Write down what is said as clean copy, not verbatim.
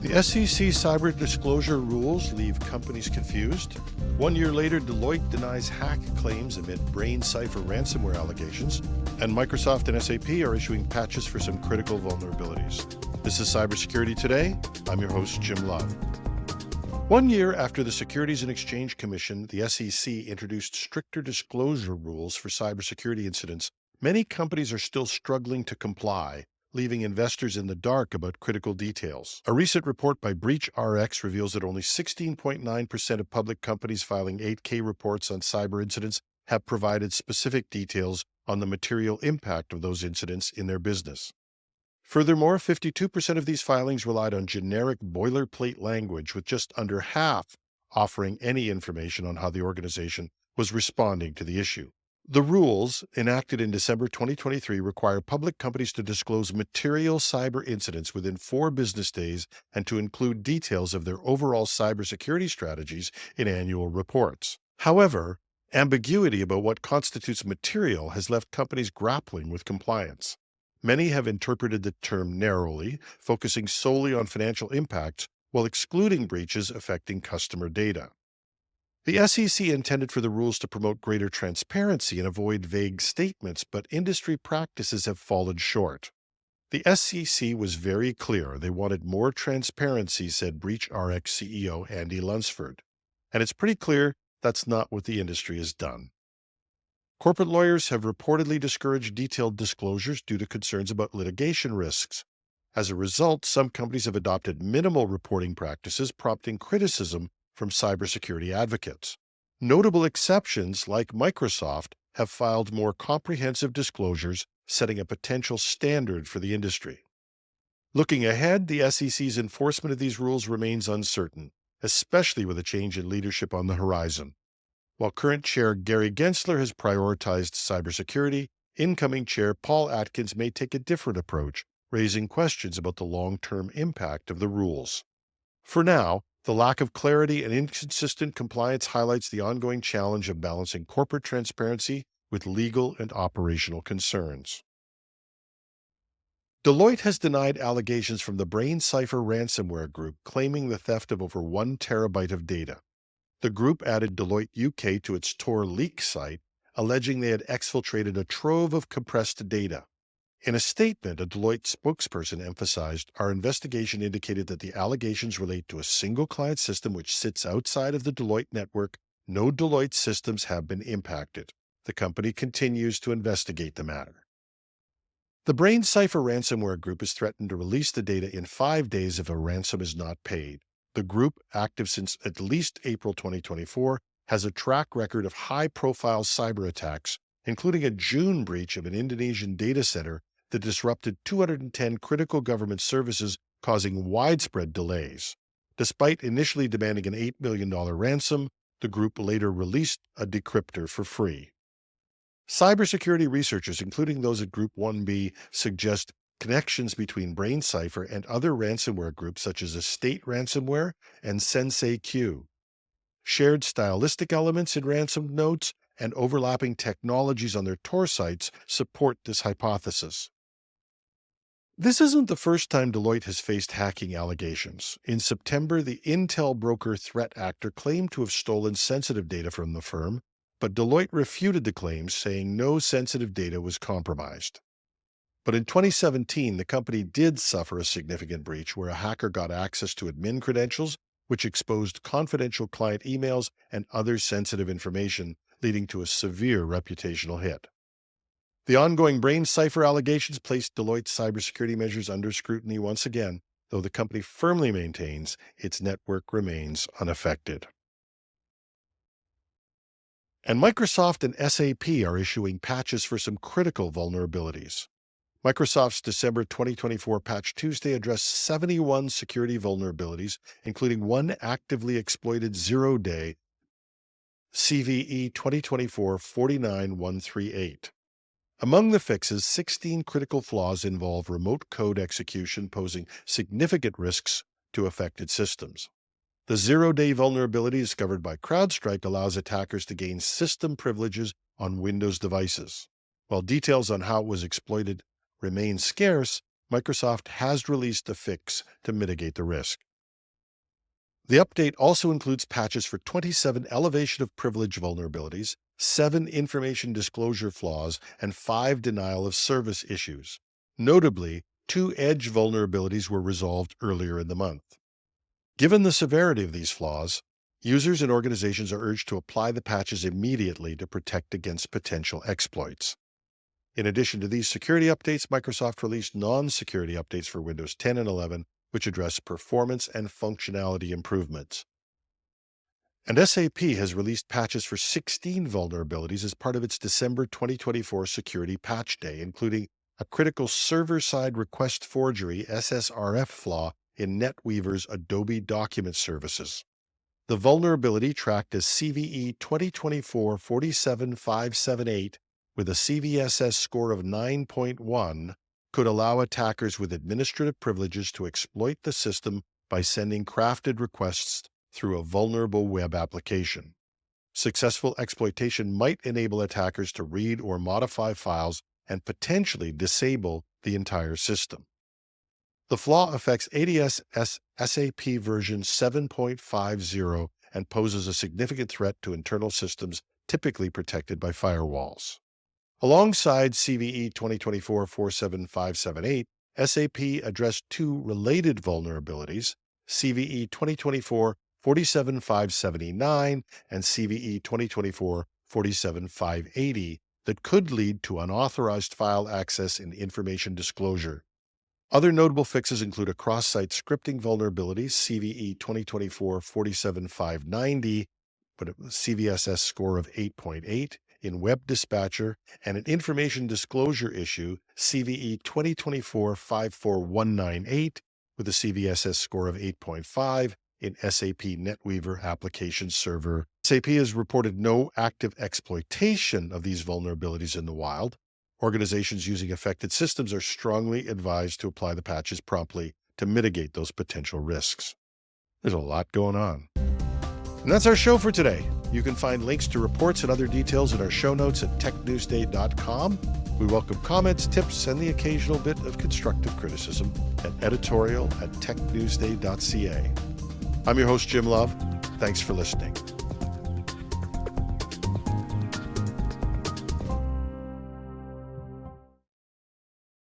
The SEC cyber disclosure rules leave companies confused. 1 year later, Deloitte denies hack claims amid BrainCypher ransomware allegations. And Microsoft and SAP are issuing patches for some critical vulnerabilities. This is Cybersecurity Today. I'm your host, Jim Love. 1 year after the Securities and Exchange Commission, the SEC, introduced stricter disclosure rules for cybersecurity incidents, many companies are still struggling to comply, leaving investors in the dark about critical details. A recent report by BreachRx reveals that only 16.9% of public companies filing 8K reports on cyber incidents have provided specific details on the material impact of those incidents in their business. Furthermore, 52% of these filings relied on generic boilerplate language, with just under half offering any information on how the organization was responding to the issue. The rules, enacted in December 2023, require public companies to disclose material cyber incidents within 4 business days and to include details of their overall cybersecurity strategies in annual reports. However, ambiguity about what constitutes material has left companies grappling with compliance. Many have interpreted the term narrowly, focusing solely on financial impacts while excluding breaches affecting customer data. The SEC intended for the rules to promote greater transparency and avoid vague statements, but industry practices have fallen short. The SEC was very clear they wanted more transparency, said BreachRx CEO Andy Lunsford. And it's pretty clear that's not what the industry has done. Corporate lawyers have reportedly discouraged detailed disclosures due to concerns about litigation risks. As a result, some companies have adopted minimal reporting practices, prompting criticism from cybersecurity advocates. Notable exceptions, like Microsoft, have filed more comprehensive disclosures, setting a potential standard for the industry. Looking ahead, the SEC's enforcement of these rules remains uncertain, especially with a change in leadership on the horizon. While current chair Gary Gensler has prioritized cybersecurity, incoming chair Paul Atkins may take a different approach, raising questions about the long-term impact of the rules. For now, the lack of clarity and inconsistent compliance highlights the ongoing challenge of balancing corporate transparency with legal and operational concerns. Deloitte has denied allegations from the BrainCypher ransomware group, claiming the theft of over 1 terabyte of data. The group added Deloitte UK to its Tor leak site, alleging they had exfiltrated a trove of compressed data. In a statement, a Deloitte spokesperson emphasized, "Our investigation indicated that the allegations relate to a single client system which sits outside of the Deloitte network. No Deloitte systems have been impacted." The company continues to investigate the matter. The BrainCypher ransomware group has threatened to release the data in 5 days if a ransom is not paid. The group, active since at least April 2024, has a track record of high-profile cyber attacks, including a June breach of an Indonesian data center that disrupted 210 critical government services, causing widespread delays. Despite initially demanding an $8 million ransom, the group later released a decryptor for free. Cybersecurity researchers, including those at Group 1B, suggest connections between BrainCypher and other ransomware groups such as Estate Ransomware and SenseiQ. Shared stylistic elements in ransom notes and overlapping technologies on their Tor sites support this hypothesis. This isn't the first time Deloitte has faced hacking allegations. In September, the Intel broker threat actor claimed to have stolen sensitive data from the firm, but Deloitte refuted the claims, saying no sensitive data was compromised. But in 2017, the company did suffer a significant breach where a hacker got access to admin credentials, which exposed confidential client emails and other sensitive information, leading to a severe reputational hit. The ongoing BrainCypher allegations placed Deloitte's cybersecurity measures under scrutiny once again, though the company firmly maintains its network remains unaffected. And Microsoft and SAP are issuing patches for some critical vulnerabilities. Microsoft's December 2024 Patch Tuesday addressed 71 security vulnerabilities, including one actively exploited zero-day CVE 2024-49138. Among the fixes, 16 critical flaws involve remote code execution, posing significant risks to affected systems. The zero-day vulnerability discovered by CrowdStrike allows attackers to gain system privileges on Windows devices. While details on how it was exploited remain scarce, Microsoft has released a fix to mitigate the risk. The update also includes patches for 27 elevation of privilege vulnerabilities, 7 information disclosure flaws, and 5 denial of service issues. Notably, 2 edge vulnerabilities were resolved earlier in the month. Given the severity of these flaws, users and organizations are urged to apply the patches immediately to protect against potential exploits. In addition to these security updates, Microsoft released non-security updates for Windows 10 and 11, which address performance and functionality improvements. And SAP has released patches for 16 vulnerabilities as part of its December 2024 Security Patch Day, including a critical server-side request forgery SSRF flaw in NetWeaver's Adobe Document Services. The vulnerability, tracked as CVE 2024-47578 with a CVSS score of 9.1, could allow attackers with administrative privileges to exploit the system by sending crafted requests through a vulnerable web application. Successful exploitation might enable attackers to read or modify files and potentially disable the entire system. The flaw affects ADS SAP version 7.50 and poses a significant threat to internal systems typically protected by firewalls. Alongside CVE 2024-47578, SAP addressed 2 related vulnerabilities, CVE 2024-47579 and CVE 2024-47580, that could lead to unauthorized file access and information disclosure. Other notable fixes include a cross-site scripting vulnerability, CVE 2024-47590, but a CVSS score of 8.8 in Web Dispatcher, and an information disclosure issue, CVE 2024-54198, with a CVSS score of 8.5 in SAP NetWeaver Application Server. SAP has reported no active exploitation of these vulnerabilities in the wild. Organizations using affected systems are strongly advised to apply the patches promptly to mitigate those potential risks. There's a lot going on. And that's our show for today. You can find links to reports and other details in our show notes at technewsday.com. We welcome comments, tips, and the occasional bit of constructive criticism at editorial@technewsday.ca. I'm your host, Jim Love. Thanks for listening.